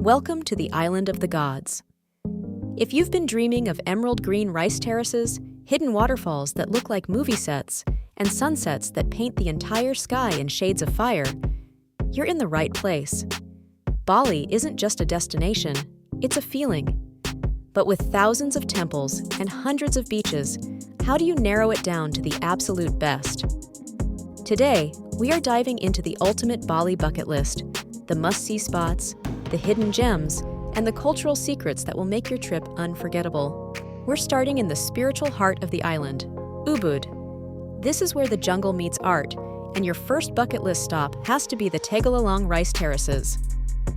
Welcome to the Island of the Gods. If you've been dreaming of emerald green rice terraces, hidden waterfalls that look like movie sets, and sunsets that paint the entire sky in shades of fire, you're in the right place. Bali isn't just a destination, it's a feeling. But with thousands of temples and hundreds of beaches, how do you narrow it down to the absolute best? Today, we are diving into the ultimate Bali bucket list, the must-see spots, the hidden gems, and the cultural secrets that will make your trip unforgettable. We're starting in the spiritual heart of the island, Ubud. This is where the jungle meets art, and your first bucket list stop has to be the Tegalalang rice terraces.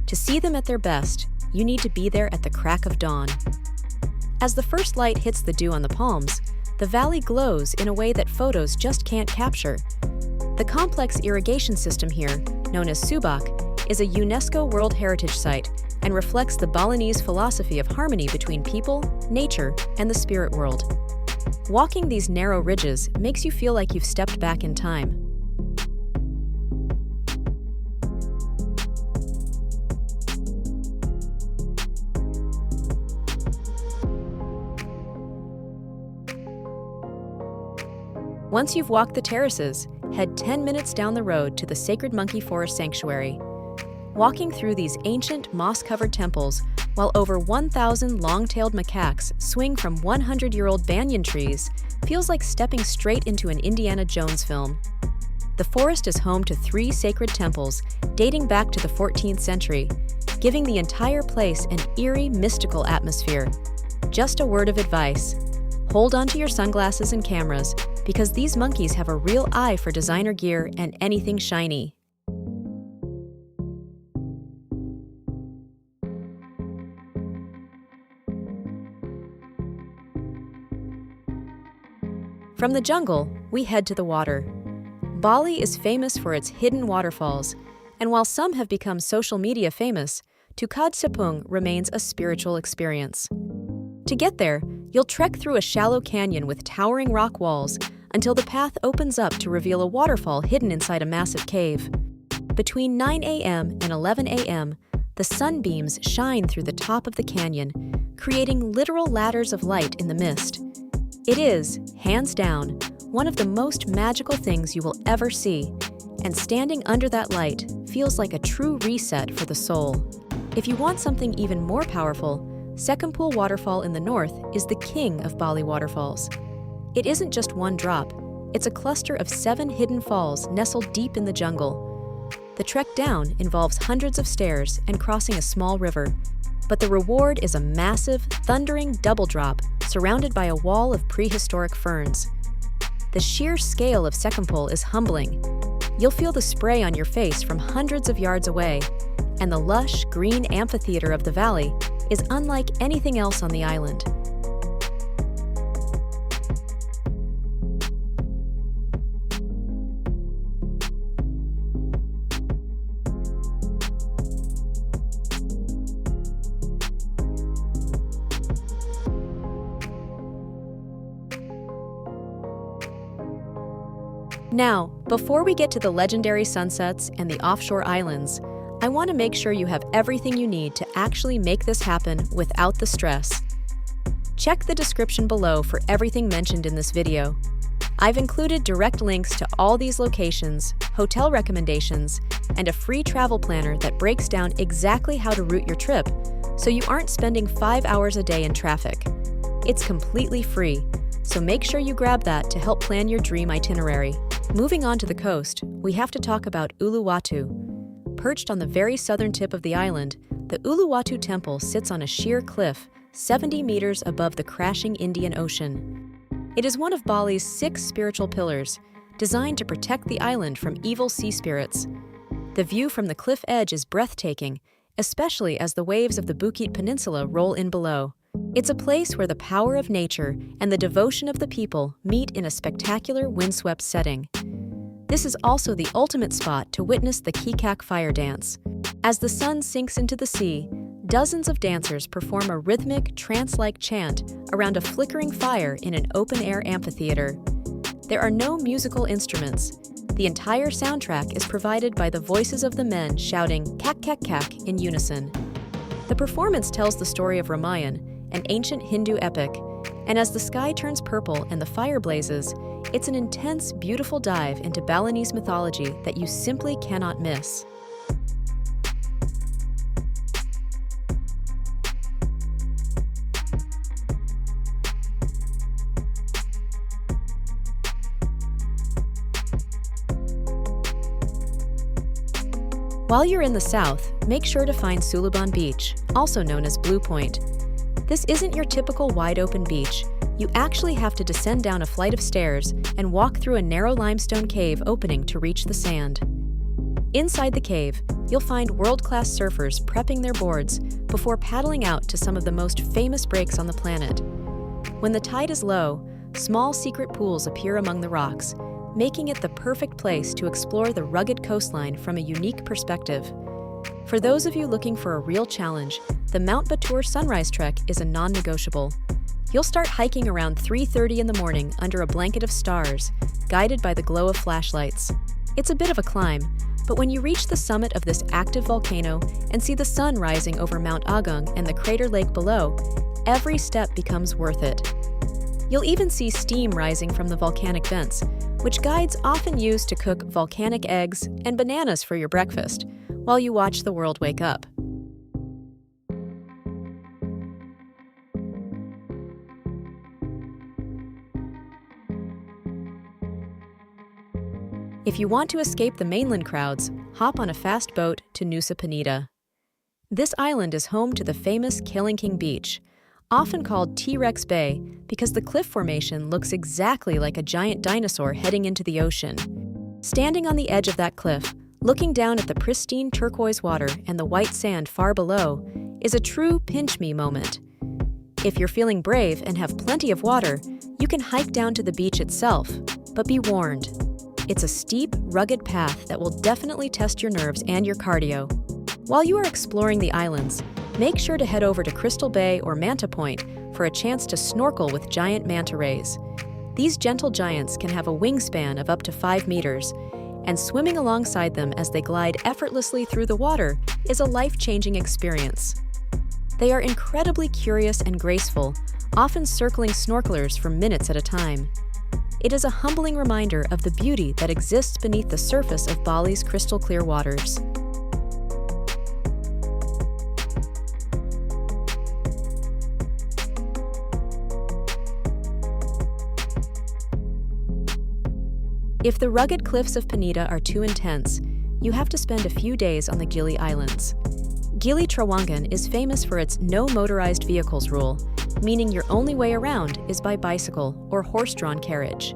To see them at their best, you need to be there at the crack of dawn. As the first light hits the dew on the palms, the valley glows in a way that photos just can't capture. The complex irrigation system here, known as subak, is a UNESCO World Heritage Site and reflects the Balinese philosophy of harmony between people, nature, and the spirit world. Walking these narrow ridges makes you feel like you've stepped back in time. Once you've walked the terraces, head 10 minutes down the road to the Sacred Monkey Forest Sanctuary. Walking through these ancient, moss-covered temples, while over 1,000 long-tailed macaques swing from 100-year-old banyan trees, feels like stepping straight into an Indiana Jones film. The forest is home to 3 sacred temples dating back to the 14th century, giving the entire place an eerie, mystical atmosphere. Just a word of advice: hold on to your sunglasses and cameras, because these monkeys have a real eye for designer gear and anything shiny. From the jungle, we head to the water. Bali is famous for its hidden waterfalls, and while some have become social media famous, Tukad Cepung remains a spiritual experience. To get there, you'll trek through a shallow canyon with towering rock walls until the path opens up to reveal a waterfall hidden inside a massive cave. Between 9 a.m. and 11 a.m., the sunbeams shine through the top of the canyon, creating literal ladders of light in the mist. It is, hands down, one of the most magical things you will ever see, and standing under that light feels like a true reset for the soul. If you want something even more powerful, Sekumpul Waterfall in the north is the king of Bali waterfalls. It isn't just one drop, it's a cluster of 7 hidden falls nestled deep in the jungle. The trek down involves hundreds of stairs and crossing a small river, but the reward is a massive, thundering double drop surrounded by a wall of prehistoric ferns. The sheer scale of Sekumpul is humbling. You'll feel the spray on your face from hundreds of yards away, and the lush, green amphitheater of the valley is unlike anything else on the island. Now, before we get to the legendary sunsets and the offshore islands, I want to make sure you have everything you need to actually make this happen without the stress. Check the description below for everything mentioned in this video. I've included direct links to all these locations, hotel recommendations, and a free travel planner that breaks down exactly how to route your trip, so you aren't spending 5 hours a day in traffic. It's completely free, so make sure you grab that to help plan your dream itinerary. Moving on to the coast, we have to talk about Uluwatu. Perched on the very southern tip of the island, the Uluwatu temple sits on a sheer cliff, 70 meters above the crashing Indian Ocean. It is one of Bali's 6 spiritual pillars, designed to protect the island from evil sea spirits. The view from the cliff edge is breathtaking, especially as the waves of the Bukit Peninsula roll in below. It's a place where the power of nature and the devotion of the people meet in a spectacular windswept setting. This is also the ultimate spot to witness the Kecak fire dance. As the sun sinks into the sea, dozens of dancers perform a rhythmic, trance-like chant around a flickering fire in an open-air amphitheater. There are no musical instruments. The entire soundtrack is provided by the voices of the men shouting "kak kak kak" in unison. The performance tells the story of Ramayana, an ancient Hindu epic, and as the sky turns purple and the fire blazes, it's an intense, beautiful dive into Balinese mythology that you simply cannot miss. While you're in the south, make sure to find Suluban Beach, also known as Blue Point. This isn't your typical wide-open beach. You actually have to descend down a flight of stairs and walk through a narrow limestone cave opening to reach the sand. Inside the cave, you'll find world-class surfers prepping their boards before paddling out to some of the most famous breaks on the planet. When the tide is low, small secret pools appear among the rocks, making it the perfect place to explore the rugged coastline from a unique perspective. For those of you looking for a real challenge, the Mount Batur Sunrise Trek is a non-negotiable. You'll start hiking around 3:30 in the morning under a blanket of stars, guided by the glow of flashlights. It's a bit of a climb, but when you reach the summit of this active volcano and see the sun rising over Mount Agung and the crater lake below, every step becomes worth it. You'll even see steam rising from the volcanic vents, which guides often use to cook volcanic eggs and bananas for your breakfast, while you watch the world wake up. If you want to escape the mainland crowds, hop on a fast boat to Nusa Penida. This island is home to the famous King Beach, often called T-Rex Bay because the cliff formation looks exactly like a giant dinosaur heading into the ocean. Standing on the edge of that cliff, looking down at the pristine turquoise water and the white sand far below, is a true pinch-me moment. If you're feeling brave and have plenty of water, you can hike down to the beach itself, but be warned. It's a steep, rugged path that will definitely test your nerves and your cardio. While you are exploring the islands, make sure to head over to Crystal Bay or Manta Point for a chance to snorkel with giant manta rays. These gentle giants can have a wingspan of up to 5 meters, and swimming alongside them as they glide effortlessly through the water is a life-changing experience. They are incredibly curious and graceful, often circling snorkelers for minutes at a time. It is a humbling reminder of the beauty that exists beneath the surface of Bali's crystal-clear waters. If the rugged cliffs of Penida are too intense, you have to spend a few days on the Gili Islands. Gili Trawangan is famous for its no motorized vehicles rule, meaning your only way around is by bicycle or horse-drawn carriage.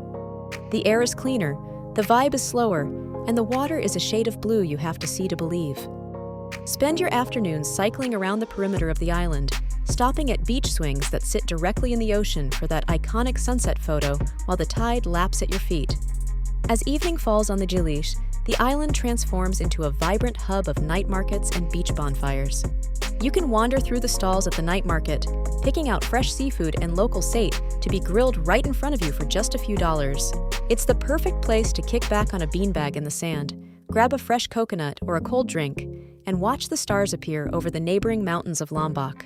The air is cleaner, the vibe is slower, and the water is a shade of blue you have to see to believe. Spend your afternoons cycling around the perimeter of the island, stopping at beach swings that sit directly in the ocean for that iconic sunset photo while the tide laps at your feet. As evening falls on the Gilis, the island transforms into a vibrant hub of night markets and beach bonfires. You can wander through the stalls at the night market, picking out fresh seafood and local sate to be grilled right in front of you for just a few dollars. It's the perfect place to kick back on a beanbag in the sand, grab a fresh coconut or a cold drink, and watch the stars appear over the neighboring mountains of Lombok.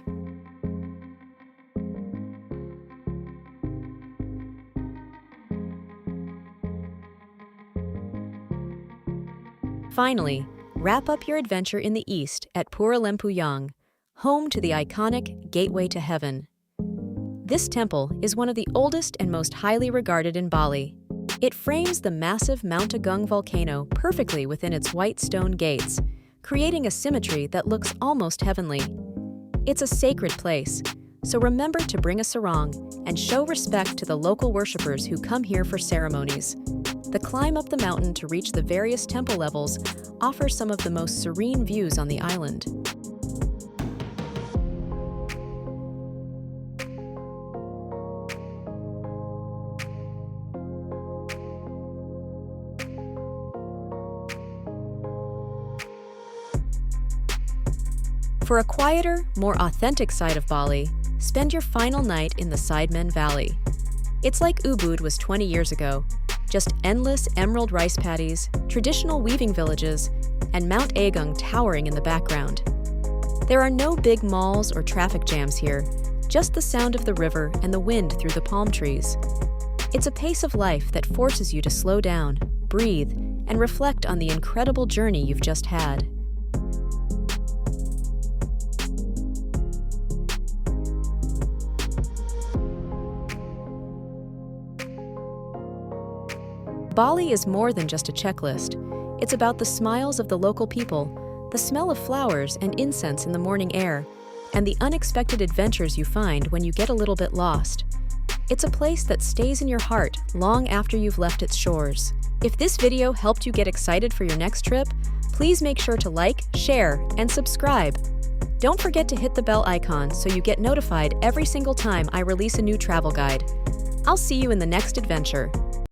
Finally, wrap up your adventure in the east at Pura Lempuyang, home to the iconic Gateway to Heaven. This temple is one of the oldest and most highly regarded in Bali. It frames the massive Mount Agung volcano perfectly within its white stone gates, creating a symmetry that looks almost heavenly. It's a sacred place, so remember to bring a sarong and show respect to the local worshippers who come here for ceremonies. The climb up the mountain to reach the various temple levels offers some of the most serene views on the island. For a quieter, more authentic side of Bali, spend your final night in the Sidemen Valley. It's like Ubud was 20 years ago, just endless emerald rice paddies, traditional weaving villages, and Mount Agung towering in the background. There are no big malls or traffic jams here, just the sound of the river and the wind through the palm trees. It's a pace of life that forces you to slow down, breathe, and reflect on the incredible journey you've just had. Bali is more than just a checklist. It's about the smiles of the local people, the smell of flowers and incense in the morning air, and the unexpected adventures you find when you get a little bit lost. It's a place that stays in your heart long after you've left its shores. If this video helped you get excited for your next trip, please make sure to like, share, and subscribe. Don't forget to hit the bell icon so you get notified every single time I release a new travel guide. I'll see you in the next adventure.